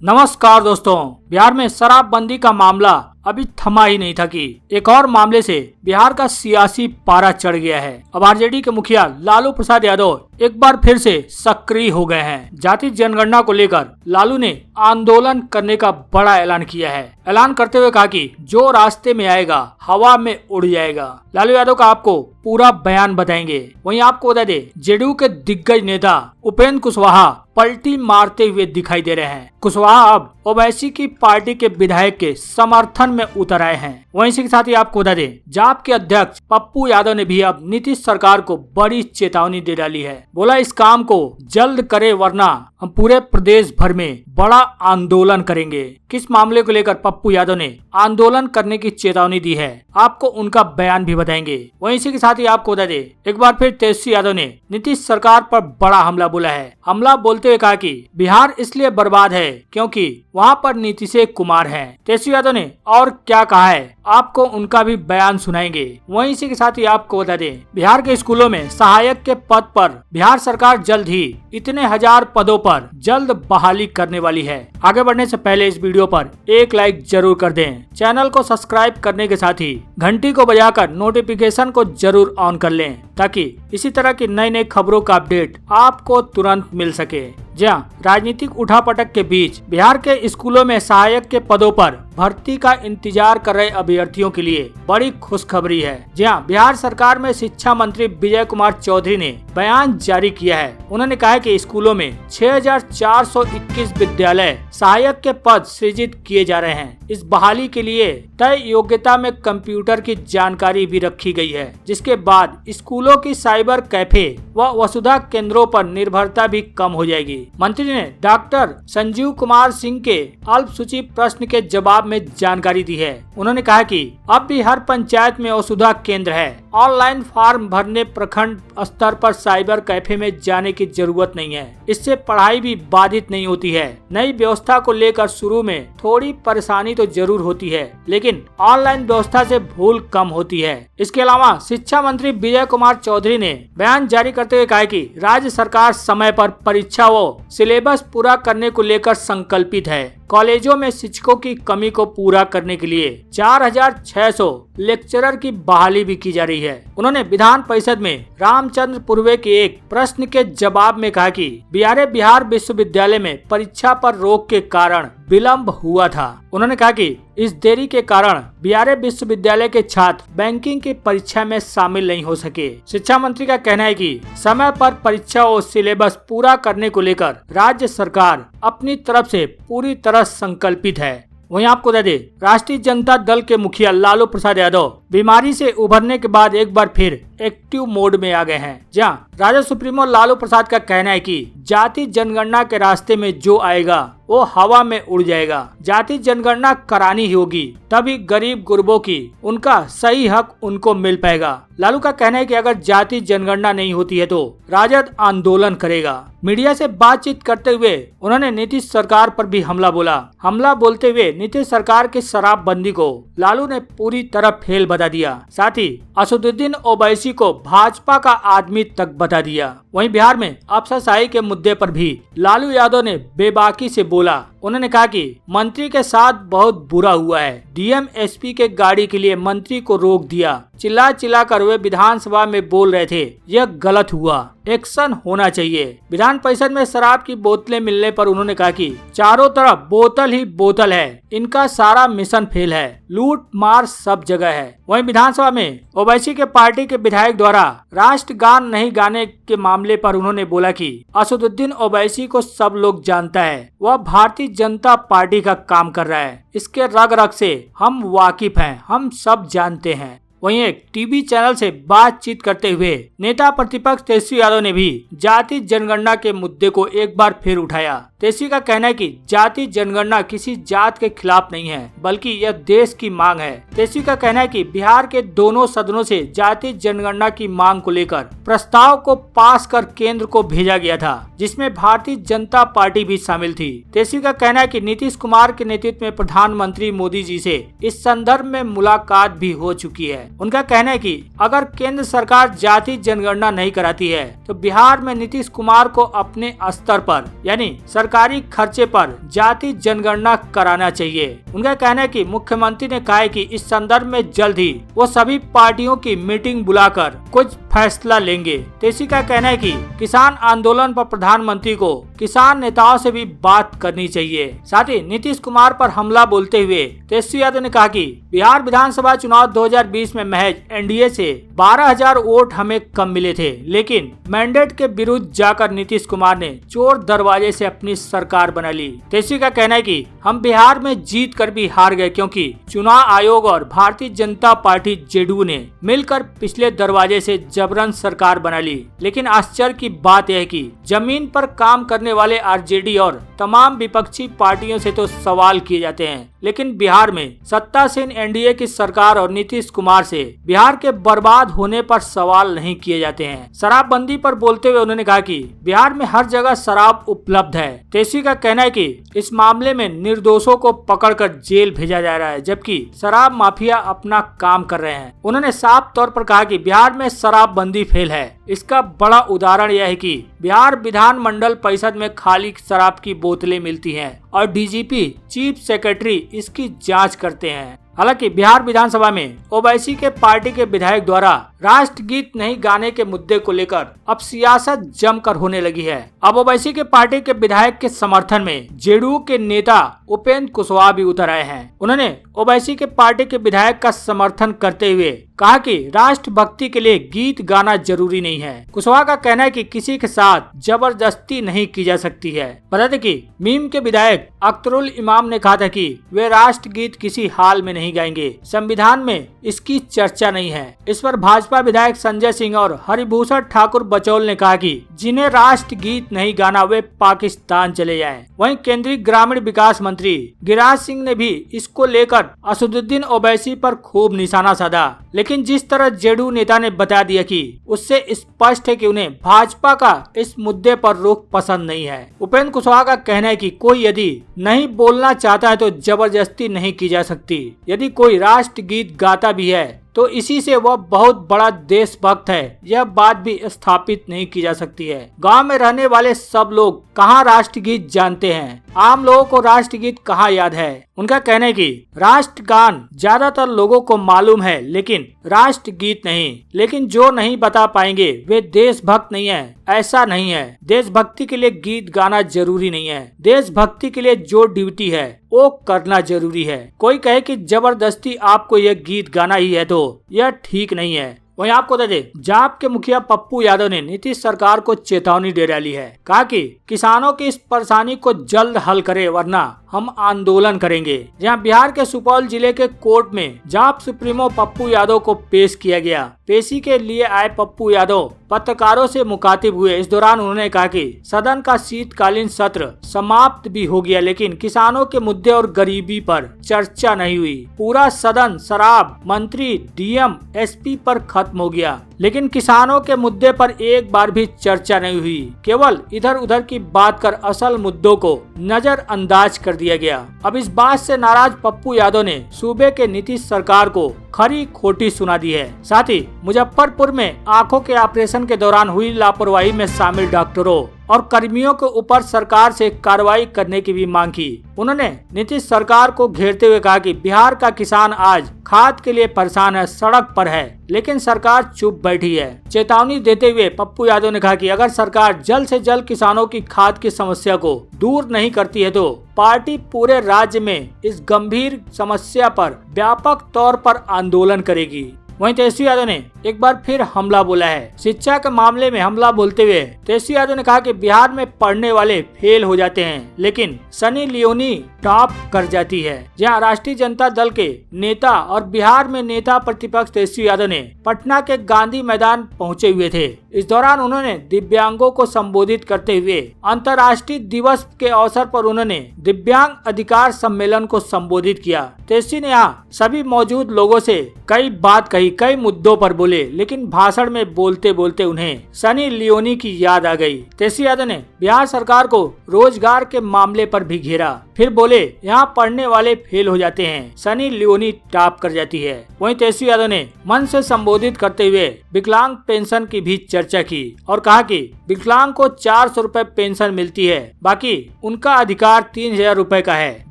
नमस्कार दोस्तों, बिहार में शराबबंदी का मामला अभी थमा ही नहीं था कि एक और मामले से बिहार का सियासी पारा चढ़ गया है। अब आरजेडी के मुखिया लालू प्रसाद यादव एक बार फिर से सक्रिय हो गए हैं। जाति जनगणना को लेकर लालू ने आंदोलन करने का बड़ा ऐलान किया है। ऐलान करते हुए कहा कि जो रास्ते में आएगा हवा में उड़ जाएगा। लालू यादव का आपको पूरा बयान बताएंगे। वहीं आपको बता दें, जेडीयू के दिग्गज नेता उपेंद्र कुशवाहा पलटी मारते हुए दिखाई दे रहे हैं। कुशवाहा अब ओवैसी की पार्टी के विधायक के समर्थन में उतर आए हैं। वहीं इसी के साथ ही आपको बता दें, जाप के अध्यक्ष पप्पू यादव ने भी अब नीतीश सरकार को बड़ी चेतावनी दे डाली है। बोला इस काम को जल्द करे वरना हम पूरे प्रदेश भर में बड़ा आंदोलन करेंगे। किस मामले को लेकर पप्पू यादव ने आंदोलन करने की चेतावनी दी है, आपको उनका बयान भी बताएंगे। वहीं इसी के साथ ही आपको बता दें, एक बार फिर तेजस्वी यादव ने नीतीश सरकार पर बड़ा हमला बोला है। हमला बोलते हुए कहा कि बिहार इसलिए बर्बाद है क्योंकि वहां पर नीतीश कुमार हैं। तेजस्वी यादव ने और क्या कहा है, आपको उनका भी बयान सुनाएंगे। वहीं इसी के साथ ही आपको बता दें, बिहार के स्कूलों में सहायक के पद पर बिहार सरकार जल्द ही इतने हजार पदों पर जल्द बहाली करने वाली है। आगे बढ़ने से पहले इस वीडियो पर एक लाइक जरूर कर दें। चैनल को सब्सक्राइब करने के साथ ही घंटी को बजाकर नोटिफिकेशन को जरूर ऑन कर लें ताकि इसी तरह की नई नई खबरों का अपडेट आपको तुरंत मिल सके। जहां राजनीतिक उठापटक के बीच बिहार के स्कूलों में सहायक के पदों पर भर्ती का इंतजार कर रहे अभ्यर्थियों के लिए बड़ी खुशखबरी है। जहां बिहार सरकार में शिक्षा मंत्री विजय कुमार चौधरी ने बयान जारी किया है। उन्होंने कहा है कि स्कूलों में 6421 विद्यालय सहायक के पद सृजित किए जा रहे हैं। इस बहाली के लिए तय योग्यता में कंप्यूटर की जानकारी भी रखी गई है, जिसके बाद स्कूलों की साइबर कैफे व वसुधा केंद्रों पर निर्भरता भी कम हो जाएगी। मंत्री ने डॉक्टर संजीव कुमार सिंह के अल्प सूची प्रश्न के जवाब में जानकारी दी है। उन्होंने कहा कि अब भी हर पंचायत में वसुधा केंद्र है। ऑनलाइन फॉर्म भरने प्रखंड स्तर पर साइबर कैफे में जाने की जरूरत नहीं है। इससे पढ़ाई भी बाधित नहीं होती है। नई व्यवस्था को लेकर शुरू में थोड़ी परेशानी तो जरूर होती है, लेकिन ऑनलाइन व्यवस्था से भूल कम होती है। इसके अलावा शिक्षा मंत्री विजय कुमार चौधरी ने बयान जारी करते हुए कहा कि राज्य सरकार समय पर परीक्षा व सिलेबस पूरा करने को लेकर संकल्पित है। कॉलेजों में शिक्षकों की कमी को पूरा करने के लिए 4600 लेक्चरर की बहाली भी की जा रही है। उन्होंने विधान परिषद में रामचंद्र पूर्वे के एक प्रश्न के जवाब में कहा कि बिहार विश्वविद्यालय में परीक्षा पर रोक के कारण विलंब हुआ था। उन्होंने कहा कि इस देरी के कारण बिहार विश्वविद्यालय के छात्र बैंकिंग की परीक्षा में शामिल नहीं हो सके। शिक्षा मंत्री का कहना है कि समय पर परीक्षा और सिलेबस पूरा करने को लेकर राज्य सरकार अपनी तरफ से पूरी तरह संकल्पित है। वहीं आपको बता दें, राष्ट्रीय जनता दल के मुखिया लालू प्रसाद यादव बीमारी से उभरने के बाद एक बार फिर एक्टिव मोड में आ गए हैं। जहां राजद सुप्रीमो लालू प्रसाद का कहना है कि जाति जनगणना के रास्ते में जो आएगा वो हवा में उड़ जाएगा। जाति जनगणना करानी ही होगी, तभी गरीब गुरबों की उनका सही हक उनको मिल पाएगा। लालू का कहना है कि अगर जाति जनगणना नहीं होती है तो राजद आंदोलन करेगा। मीडिया से बातचीत करते हुए उन्होंने नीतीश सरकार पर भी हमला बोला। हमला बोलते हुए नीतीश सरकार की शराबबंदी को लालू ने पूरी तरह फेल बता दिया। साथ ही असदुद्दीन ओवैसी को भाजपा का आदमी तक बता दिया। वहीं बिहार में अफसरशाही के मुद्दे पर भी लालू यादव ने बेबाकी से बोला। उन्होंने कहा कि मंत्री के साथ बहुत बुरा हुआ है। डीएम एसपी के गाड़ी के लिए मंत्री को रोक दिया। चिल्ला कर वे विधानसभा में बोल रहे थे, यह गलत हुआ, एक्शन होना चाहिए। विधान परिषद में शराब की बोतलें मिलने पर उन्होंने कहा कि चारों तरफ बोतल ही बोतल है, इनका सारा मिशन फेल है, लूट मार सब जगह है। वहीं विधानसभा में ओवैसी के पार्टी के विधायक द्वारा राष्ट्रगान नहीं गाने के मामले पर उन्होंने बोला कि असदुद्दीन ओवैसी को सब लोग जानता है, वह भारतीय जनता पार्टी का काम कर रहा है, इसके रग रग से हम वाकिफ हैं, हम सब जानते हैं। वहीं एक टीवी चैनल से बातचीत करते हुए नेता प्रतिपक्ष तेजस्वी यादव ने भी जाति जनगणना के मुद्दे को एक बार फिर उठाया। तेजस्वी का कहना है कि जाति जनगणना किसी जात के खिलाफ नहीं है, बल्कि यह देश की मांग है। तेजस्वी का कहना है कि बिहार के दोनों सदनों से जाति जनगणना की मांग को लेकर प्रस्ताव को पास कर केंद्र को भेजा गया था, जिसमें भारतीय जनता पार्टी भी शामिल थी। तेजस्वी का कहना है कि नीतीश कुमार के नेतृत्व में प्रधानमंत्री मोदी जी से इस संदर्भ में मुलाकात भी हो चुकी है। उनका कहना है कि अगर केंद्र सरकार जाति जनगणना नहीं कराती है तो बिहार में नीतीश कुमार को अपने स्तर पर यानी सरकारी खर्चे पर जाति जनगणना कराना चाहिए। उनका कहना है कि मुख्यमंत्री ने कहा है कि इस संदर्भ में जल्द ही वो सभी पार्टियों की मीटिंग बुलाकर कुछ फैसला लेंगे। तेसी का कहना है कि किसान आंदोलन पर प्रधानमंत्री को किसान नेताओं से भी बात करनी चाहिए। साथ ही नीतीश कुमार पर हमला बोलते हुए तेजस्वी यादव ने कहा कि बिहार विधानसभा चुनाव 2020 में महज एनडीए से 12,000 वोट हमें कम मिले थे, लेकिन मैंडेट के विरुद्ध जाकर नीतीश कुमार ने चोर दरवाजे से अपनी सरकार बना ली। तेजस्वी का कहना है कि हम बिहार में जीत कर भी हार गए क्योंकि चुनाव आयोग और भारतीय जनता पार्टी जेडीयू ने मिलकर पिछले दरवाजे से जबरन सरकार बना ली। लेकिन आश्चर्य की बात यह है कि जमीन पर काम करने वाले आरजेडी और तमाम विपक्षी पार्टियों से तो सवाल किए जाते हैं, लेकिन बिहार में सत्तासीन एनडीए की सरकार और नीतीश कुमार से बिहार के बर्बाद होने पर सवाल नहीं किए जाते हैं। शराबबंदी पर बोलते हुए उन्होंने कहा कि बिहार में हर जगह शराब उपलब्ध है। तेजस्वी का कहना है कि इस मामले में निर्दोषों को पकड़कर जेल भेजा जा रहा है, जबकि शराब माफिया अपना काम कर रहे हैं। उन्होंने साफ तौर पर कहा कि बिहार में शराबबंदी फेल है। इसका बड़ा उदाहरण यह है कि बिहार विधान मंडल परिषद में खाली शराब की बोतलें मिलती हैं और डीजीपी चीफ सेक्रेटरी इसकी जांच करते हैं। हालांकि बिहार विधानसभा में ओवैसी के पार्टी के विधायक द्वारा राष्ट्रगीत नहीं गाने के मुद्दे को लेकर अब सियासत जमकर होने लगी है। अब ओवैसी के पार्टी के विधायक के समर्थन में जेडीयू के नेता उपेंद्र कुशवाहा भी उतर आए हैं। उन्होंने ओवैसी के पार्टी के विधायक का समर्थन करते हुए कहा कि राष्ट्रभक्ति के लिए गीत गाना जरूरी नहीं है। कुशवाहा का कहना है कि किसी के साथ जबरदस्ती नहीं की जा सकती है। बता दें कि मीम के विधायक अख्तरुल इमाम ने कहा था कि वे राष्ट्रगीत किसी हाल में नहीं गाएंगे, संविधान में इसकी चर्चा नहीं है। इस पर भाजपा विधायक संजय सिंह और हरिभूषण ठाकुर बचौल ने कहा कि जिन्हें राष्ट्रगीत नहीं गाना वे पाकिस्तान चले जाएं। वहीं केंद्रीय ग्रामीण विकास मंत्री गिरिराज सिंह ने भी इसको लेकर असदुद्दीन ओवैसी पर खूब निशाना साधा, लेकिन जिस तरह जेडीयू नेता ने बता दिया कि उससे स्पष्ट है कि उन्हें भाजपा का इस मुद्दे पर रुख पसंद नहीं है। उपेंद्र कुशवाहा का कहना है कि कोई यदि नहीं बोलना चाहता है तो जबरदस्ती नहीं की जा सकती। यदि कोई राष्ट्रगीत गाता भी है तो इसी से वह बहुत बड़ा देशभक्त है, यह बात भी स्थापित नहीं की जा सकती है। गांव में रहने वाले सब लोग कहाँ राष्ट्रगीत जानते हैं, आम लोगों को राष्ट्रगीत कहाँ याद है। उनका कहना है कि राष्ट्रगान ज्यादातर लोगों को मालूम है लेकिन राष्ट्रगीत नहीं। लेकिन जो नहीं बता पाएंगे वे देशभक्त नहीं है, ऐसा नहीं है। देशभक्ति के लिए गीत गाना जरूरी नहीं है। देशभक्ति के लिए जो ड्यूटी है वो करना जरूरी है। कोई कहे कि जबरदस्ती आपको यह गीत गाना ही है तो यह ठीक नहीं है। वहीं आपको बता दें, जाप के मुखिया पप्पू यादव ने नीतीश सरकार को चेतावनी दे डाली है। कहा कि किसानों की इस परेशानी को जल्द हल करे वरना हम आंदोलन करेंगे। जहां बिहार के सुपौल जिले के कोर्ट में जाप सुप्रीमो पप्पू यादव को पेश किया गया। पेशी के लिए आए पप्पू यादव पत्रकारों से मुखातिब हुए। इस दौरान उन्होंने कहा कि सदन का शीतकालीन सत्र समाप्त भी हो गया लेकिन किसानों के मुद्दे और गरीबी पर चर्चा नहीं हुई। पूरा सदन शराब, मंत्री, डीएम, एसपी पर खत्म हो गया लेकिन किसानों के मुद्दे पर एक बार भी चर्चा नहीं हुई। केवल इधर उधर की बात कर असल मुद्दों को नजरअंदाज कर दिया गया। अब इस बात से नाराज पप्पू यादव ने सूबे के नीतीश सरकार को खरी खोटी सुना दी है। साथ ही मुजफ्फरपुर में आंखों के ऑपरेशन के दौरान हुई लापरवाही में शामिल डॉक्टरों और कर्मियों के ऊपर सरकार से कार्रवाई करने की भी मांग की। उन्होंने नीतीश सरकार को घेरते हुए कहा कि बिहार का किसान आज खाद के लिए परेशान है, सड़क पर है, लेकिन सरकार चुप बैठी है। चेतावनी देते हुए पप्पू यादव ने कहा कि अगर सरकार जल्द से जल्द किसानों की खाद की समस्या को दूर नहीं करती है तो पार्टी पूरे राज्य में इस गंभीर समस्या पर व्यापक तौर पर आंदोलन करेगी। वहीं तेजस्वी यादव ने एक बार फिर हमला बोला है। शिक्षा के मामले में हमला बोलते हुए तेजस्वी यादव ने कहा कि बिहार में पढ़ने वाले फेल हो जाते हैं लेकिन सनी लियोनी टॉप कर जाती है। जहां राष्ट्रीय जनता दल के नेता और बिहार में नेता प्रतिपक्ष तेजस्वी यादव ने पटना के गांधी मैदान पहुंचे हुए थे। इस दौरान उन्होंने दिव्यांगों को संबोधित करते हुए अंतर्राष्ट्रीय दिवस के अवसर पर उन्होंने दिव्यांग अधिकार सम्मेलन को संबोधित किया। तेजस्वी ने यहाँ सभी मौजूद लोगों से कई बात कही, कई मुद्दों पर बोले। बोले, लेकिन भाषण में बोलते बोलते उन्हें सनी लियोनी की याद आ गई। तेजस्वी यादव ने बिहार सरकार को रोजगार के मामले पर भी घेरा, फिर बोले यहाँ पढ़ने वाले फेल हो जाते हैं, सनी लियोनी टॉप कर जाती है। वहीं तेजस्वी यादव ने मन से संबोधित करते हुए विकलांग पेंशन की भी चर्चा की और कहा कि विकलांग को 400 रुपए पेंशन मिलती है, बाकी उनका अधिकार 3000 रुपए का है।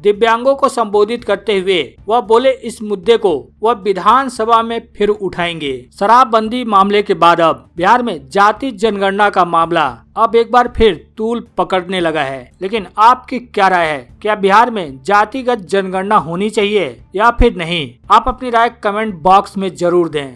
दिव्यांगों को संबोधित करते हुए वह बोले इस मुद्दे को वह विधानसभा में फिर उठाएंगे। शराबबंदी मामले के बाद अब बिहार में जाति जनगणना का मामला अब एक बार फिर तूल पकड़ने लगा है। लेकिन आपकी क्या राय है, क्या बिहार में जातिगत जनगणना होनी चाहिए या फिर नहीं? आप अपनी राय कमेंट बॉक्स में जरूर दें।